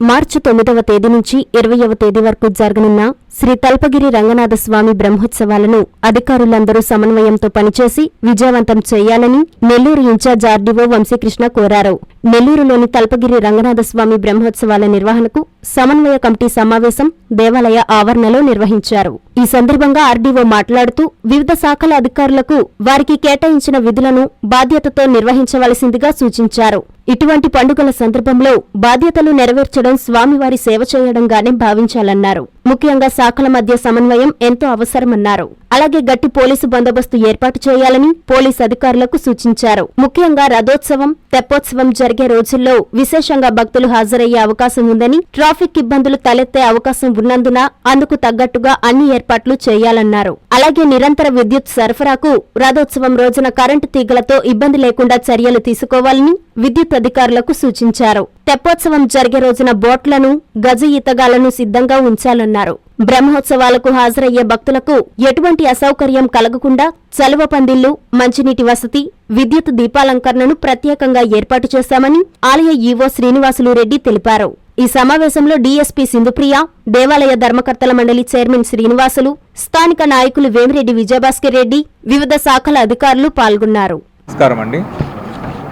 మార్చి 9వ తేదీ నుంచి 20వ తేదీ వరకు జరగనున్న శ్రీ తల్పగిరి రంగనాథ స్వామి బ్రహ్మోత్సవాలను అధికారులందరూ సమన్వయంతో పనిచేసి విజయవంతం చేయాలని నెల్లూరు ఇన్ఛార్జ్ ఆర్డీఓ వంశీకృష్ణ కోరారు. నెల్లూరులోని తల్పగిరి రంగనాథ స్వామి బ్రహ్మోత్సవాల నిర్వహణకు సమన్వయ కమిటీ సమావేశం దేవాలయ ఆవరణలో నిర్వహించారు. ఈ సందర్భంగా ఆర్డీఓ మాట్లాడుతూ వివిధ శాఖల అధికారులకు వారికి కేటాయించిన విధులను బాధ్యతతో నిర్వహించవలసిందిగా సూచించారు. ఇటువంటి పండుగల సందర్భంలో బాధ్యతలు నెరవేర్చడం స్వామివారి సేవ చేయడంగానే భావించాలన్నారు. ముఖ్యంగా శాఖల మధ్య సమన్వయం ఎంతో అవసరమన్నారు. అలాగే గట్టి పోలీసు బందోబస్తు ఏర్పాటు చేయాలని పోలీసు అధికారులకు సూచించారు. ముఖ్యంగా రథోత్సవం, తెప్పోత్సవం జరిగే రోజుల్లో విశేషంగా భక్తులు హాజరయ్యే అవకాశం ఉందని, ట్రాఫిక్ ఇబ్బందులు తలెత్తే అవకాశం ఉన్నందున అందుకు తగ్గట్టుగా అన్ని ఏర్పాట్లు చేయాలన్నారు. అలాగే నిరంతర విద్యుత్ సరఫరాకు రథోత్సవం రోజున కరెంటు తీగలతో ఇబ్బంది లేకుండా చర్యలు తీసుకోవాలని విద్యుత్ అధికారులకు సూచించారు. తెప్పోత్సవం జరిగే రోజున బోట్లను, గజ ఈతగాళ్లను సిద్ధంగా ఉంచాలన్నారు. బ్రహ్మోత్సవాలకు హాజరయ్యే భక్తులకు ఎటువంటి అసౌకర్యం కలగకుండా చలువ పందిళ్లు, మంచినీటి వసతి, విద్యుత్ దీపాలంకరణను ప్రత్యేకంగా ఏర్పాటు చేశామని ఆలయ ఈవో శ్రీనివాసులు రెడ్డి తెలిపారు. ఈ సమావేశంలో డీఎస్పీ సింధుప్రియ, దేవాలయ ధర్మకర్తల మండలి చైర్మన్ శ్రీనివాసులు, స్థానిక నాయకులు వేమిరెడ్డి విజయభాస్కర్ రెడ్డి, వివిధ శాఖల అధికారులు పాల్గొన్నారు.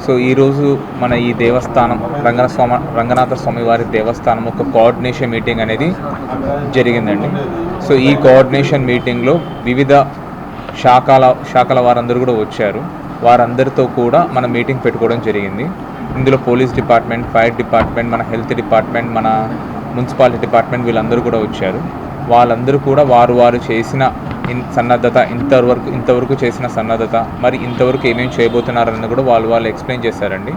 సో ఈరోజు మన ఈ దేవస్థానం రంగనాథ స్వామి వారి దేవస్థానం ఒక కోఆర్డినేషన్ మీటింగ్ అనేది జరిగిందండి. సో ఈ కోఆర్డినేషన్ మీటింగ్లో వివిధ శాఖల వారందరూ కూడా వచ్చారు. వారందరితో కూడా మన మీటింగ్ పెట్టుకోవడం జరిగింది. ఇందులో పోలీస్ డిపార్ట్మెంట్, ఫైర్ డిపార్ట్మెంట్, మన హెల్త్ డిపార్ట్మెంట్, మన మున్సిపాలిటీ డిపార్ట్మెంట్ వీళ్ళందరూ కూడా వచ్చారు. వాళ్ళందరూ కూడా వారు చేసిన సన్నద్ధత, ఇంతవరకు చేసిన సన్నద్ధత, మరి ఇంతవరకు ఏమేమి చేయబోతున్నారని కూడా వాళ్ళు ఎక్స్ప్లెయిన్ చేశారండి.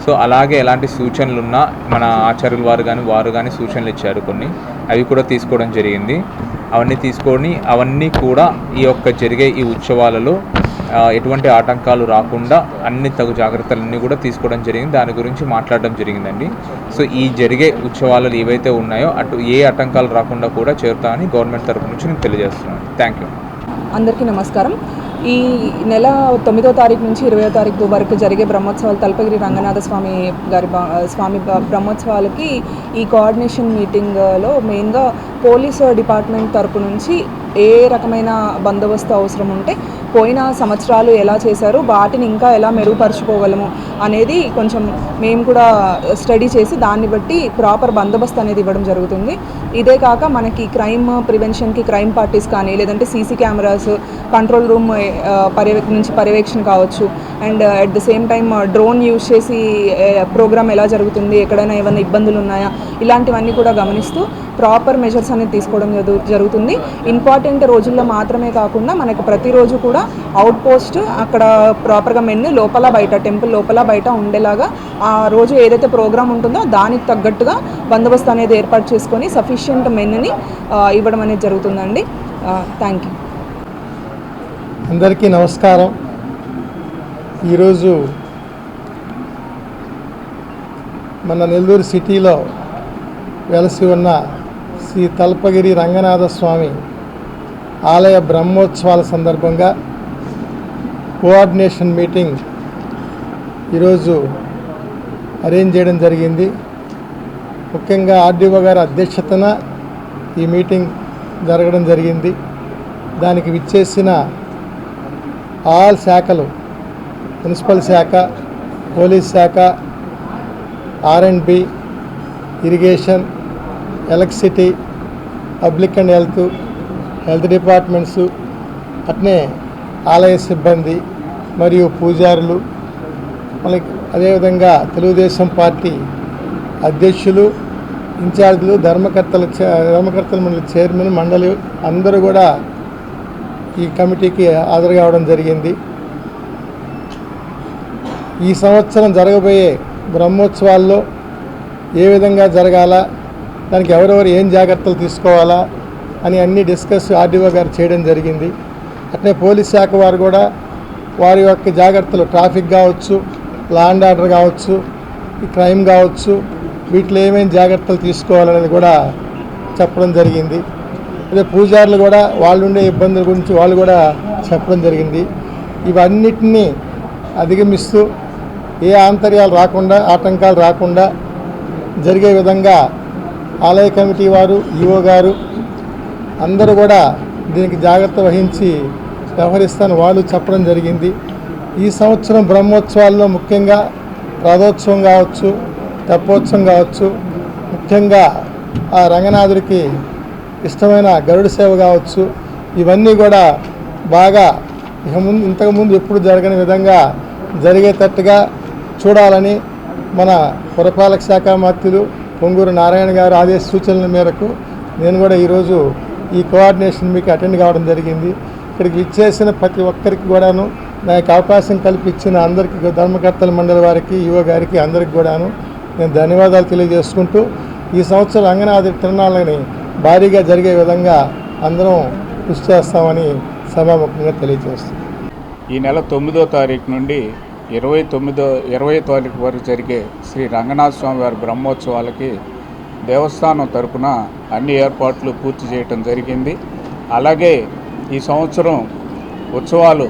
సో అలాగే ఎలాంటి సూచనలు ఉన్నా మన ఆచార్యుల వారు కానీ సూచనలు ఇచ్చారు. కొన్ని అవి కూడా తీసుకోవడం జరిగింది. అవన్నీ కూడా జరిగే ఈ ఉత్సవాలలో ఎటువంటి ఆటంకాలు రాకుండా అన్ని తగు జాగ్రత్తలన్నీ కూడా తీసుకోవడం జరిగింది. దాని గురించి మాట్లాడడం జరిగిందండి. సో ఈ జరిగే ఉత్సవాలు ఏవైతే ఉన్నాయో అటు ఏ ఆటంకాలు రాకుండా కూడా చేరుతామని గవర్నమెంట్ తరఫు నుంచి నేను తెలియజేస్తున్నాను. Thank you. అందరికీ నమస్కారం. ఈ నెల 9వ తారీఖు నుంచి 20వ తారీఖు వరకు జరిగే బ్రహ్మోత్సవాలు, తల్పగిరి రంగనాథ స్వామి బ్రహ్మోత్సవాలకి ఈ కోఆర్డినేషన్ మీటింగ్లో మెయిన్గా పోలీసు డిపార్ట్మెంట్ తరపు నుంచి ఏ రకమైన బందోబస్తు అవసరం ఉంటే, పోయిన సంవత్సరాలు ఎలా చేశారు, వాటిని ఇంకా ఎలా మెరుగుపరుచుకోగలము అనేది కొంచెం మేము కూడా స్టడీ చేసి దాన్ని బట్టి ప్రాపర్ బందోబస్తు అనేది ఇవ్వడం జరుగుతుంది. ఇదే కాక మనకి క్రైమ్ ప్రివెన్షన్కి క్రైమ్ పార్టీస్ కానీ, లేదంటే సీసీ కెమెరాస్, కంట్రోల్ రూమ్ నుంచి పర్యవేక్షణ కావచ్చు, and at the same time drone use చేసి ప్రోగ్రామ్ ఎలా జరుగుతుంది, ఎక్కడైనా ఏమైనా ఇబ్బందులు ఉన్నాయా, ఇలాంటివన్నీ కూడా గమనిస్తూ ప్రాపర్ మెజర్స్ అనేది తీసుకోవడం జరుగుతుంది. ఇంపార్టెంట్ రోజుల్లో మాత్రమే కాకుండా మనకు ప్రతిరోజు కూడా అవుట్ పోస్ట్ అక్కడ ప్రాపర్గా మెన్ను లోపల బయట, టెంపుల్ లోపల బయట ఉండేలాగా ఆ రోజు ఏదైతే ప్రోగ్రామ్ ఉంటుందో దానికి తగ్గట్టుగా బందోబస్తు అనేది ఏర్పాటు చేసుకొని సఫిషియంట్ మెన్నుని ఇవ్వడం అనేది జరుగుతుందండి. Thank you. అందరికీ నమస్కారం. ఈరోజు మన నెల్లూరు సిటీలో వెలసి ఉన్న శ్రీ తల్పగిరి రంగనాథ స్వామి ఆలయ బ్రహ్మోత్సవాల సందర్భంగా కోఆర్డినేషన్ మీటింగ్ ఈరోజు అరేంజ్ చేయడం జరిగింది. ముఖ్యంగా ఆర్డీఓ గారి అధ్యక్షతన ఈ మీటింగ్ జరగడం జరిగింది. దానికి విచ్చేసిన ఆల్ శాఖలు, మున్సిపల్ శాఖ, పోలీస్ శాఖ, R&B, irrigation, electricity, public and health departments, అట్నే ఆలయ సిబ్బంది మరియు పూజారులు, మనకి అదేవిధంగా తెలుగుదేశం పార్టీ అధ్యక్షులు, ఇన్ఛార్జీలు, ధర్మకర్తల మండలి చైర్మన్, మండలి అందరూ కూడా ఈ కమిటీకి హాజరు కావడం జరిగింది. ఈ సంవత్సరం జరగబోయే బ్రహ్మోత్సవాల్లో ఏ విధంగా జరగాలా, దానికి ఎవరెవరు ఏం జాగ్రత్తలు తీసుకోవాలా అని అన్నీ డిస్కస్ ఆర్డీఓ గారు చేయడం జరిగింది. అట్నే పోలీస్ శాఖ వారు కూడా వారి యొక్క జాగ్రత్తలు, ట్రాఫిక్ కావచ్చు, లా అండ్ ఆర్డర్ కావచ్చు, క్రైమ్ కావచ్చు, వీటిలో ఏమేమి జాగ్రత్తలు తీసుకోవాలనేది కూడా చెప్పడం జరిగింది. అదే పూజారులు కూడా వాళ్ళు ఉండే ఇబ్బందుల గురించి వాళ్ళు కూడా చెప్పడం జరిగింది. ఇవన్నిటినీ అధిగమిస్తూ ఏ ఆంతర్యాలు రాకుండా, ఆటంకాలు రాకుండా జరిగే విధంగా ఆలయ కమిటీ వారు, ఈవో గారు అందరూ కూడా దీనికి జాగ్రత్త వహించి వ్యవహరిస్తాను వాళ్ళు చెప్పడం జరిగింది. ఈ సంవత్సరం బ్రహ్మోత్సవాల్లో ముఖ్యంగా రథోత్సవం కావచ్చు, తెప్పోత్సవం కావచ్చు, ముఖ్యంగా ఆ రంగనాథుడికి ఇష్టమైన గరుడ సేవ కావచ్చు, ఇవన్నీ కూడా బాగా ఇంతకుముందు ఎప్పుడు జరగని విధంగా జరిగేటట్టుగా చూడాలని మన పురపాలక శాఖ మంత్రులు పొంగూరు నారాయణ గారు ఆదేశ సూచనల మేరకు నేను కూడా ఈరోజు ఈ కోఆర్డినేషన్ మీకు అటెండ్ కావడం జరిగింది. ఇక్కడికి ఇచ్చేసిన ప్రతి ఒక్కరికి కూడాను నాకు అవకాశం కల్పించిన అందరికీ, ధర్మకర్తల మండలి వారికి, యువ గారికి అందరికి కూడాను నేను ధన్యవాదాలు తెలియజేసుకుంటూ ఈ సంవత్సరం రంగనాథ తిరునాళ్ళని భారీగా జరిగే విధంగా అందరం కృషి చేస్తామని సభాముఖంగా తెలియజేస్తాం. ఈ నెల 9వ తారీఖు నుండి 20వ తారీఖు వరకు జరిగే శ్రీ రంగనాథ స్వామి వారి బ్రహ్మోత్సవాలకి దేవస్థానం తరపున అన్ని ఏర్పాట్లు పూర్తి చేయటం జరిగింది. అలాగే ఈ సంవత్సరం ఉత్సవాలు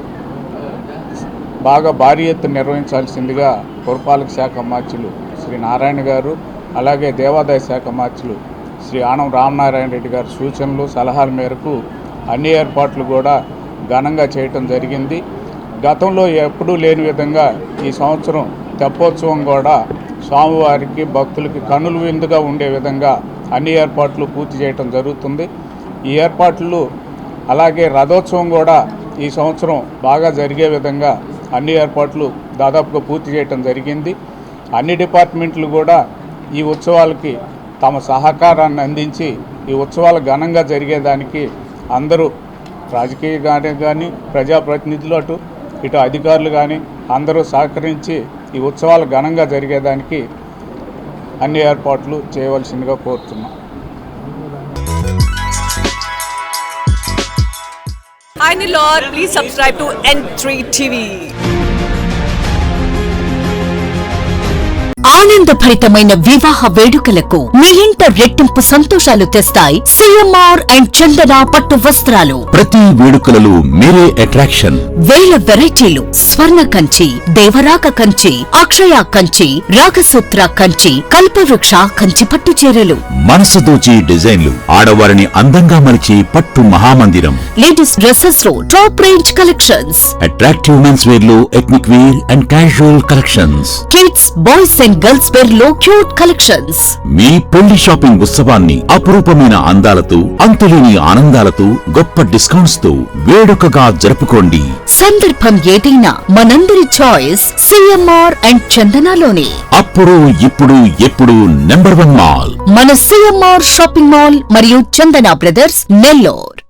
బాగా భారీ ఎత్తున నిర్వహించాల్సిందిగా పురపాలక శాఖ మార్చులు శ్రీ నారాయణ గారు, అలాగే దేవాదాయ శాఖ మార్చులు శ్రీ ఆనం రామనారాయణ రెడ్డి గారి సూచనలు, సలహాల మేరకు అన్ని ఏర్పాట్లు కూడా ఘనంగా చేయటం జరిగింది. గతంలో ఎప్పుడూ లేని విధంగా ఈ సంవత్సరం తెప్పోత్సవం కూడా స్వామివారికి, భక్తులకి కనుల విందుగా ఉండే విధంగా అన్ని ఏర్పాట్లు పూర్తి చేయటం జరుగుతుంది. ఈ ఏర్పాట్లు అలాగే రథోత్సవం కూడా ఈ సంవత్సరం బాగా జరిగే విధంగా అన్ని ఏర్పాట్లు దాదాపుగా పూర్తి చేయటం జరిగింది. అన్ని డిపార్ట్మెంట్లు కూడా ఈ ఉత్సవాలకి తమ సహకారాన్ని అందించి ఈ ఉత్సవాలు ఘనంగా జరిగేదానికి అందరూ రాజకీయ కానీ ప్రజాప్రతినిధులు ఇటు అధికారులు కానీ అందరూ సహకరించి ఈ ఉత్సవాలు ఘనంగా జరిగేదానికి అన్ని ఏర్పాట్లు చేయవలసిందిగా కోరుతున్నాం. Hi Nilor, please subscribe to N3 TV. ఆనందభరితమైన వివాహ వేడుకలకు మీ ఇంట రెట్టింపు సంతోషాలు తెస్తాయి సిఎంఆర్ అండ్ చందన పట్టు వస్త్రాలు. ప్రతి వేడుకలలో మీరే అట్రాక్షన్. వేల వెరైటీలు, స్వర్ణ కంచి, దేవరాక కంచి, అక్షయ కంచి, రాగసూత్ర కంచి, కల్పవృక్ష కంచి పట్టు చీరలు, మనసు దోచి డిజైన్లు, ఆడవారిని అందంగా మలిచే పట్టు మహామందిరం. లేడీస్ డ్రెస్సెస్ లో top range collections, attractive men's wear లో ethnic wear and casual collections, kids, boys and girls wear లో క్యూట్ కలెక్షన్స్. మీ పెళ్లి షాపింగ్ ఉత్సవాన్ని అపురూపమైన అందాలతో, అంతులేని ఆనందాలతో, గొప్ప డిస్కౌంట్స్ తో వేడుకగా జరుపుకోండి. సందర్భం ఏదైనా మనందరి చాయిస్ సిఎంఆర్ అండ్ చందనలోనే. అప్పుడు ఇప్పుడు ఎప్పుడు నంబర్ 1 మాల్ మన సిఎంఆర్ షాపింగ్ మాల్ మరియు చందన బ్రదర్స్ నెల్లూరు.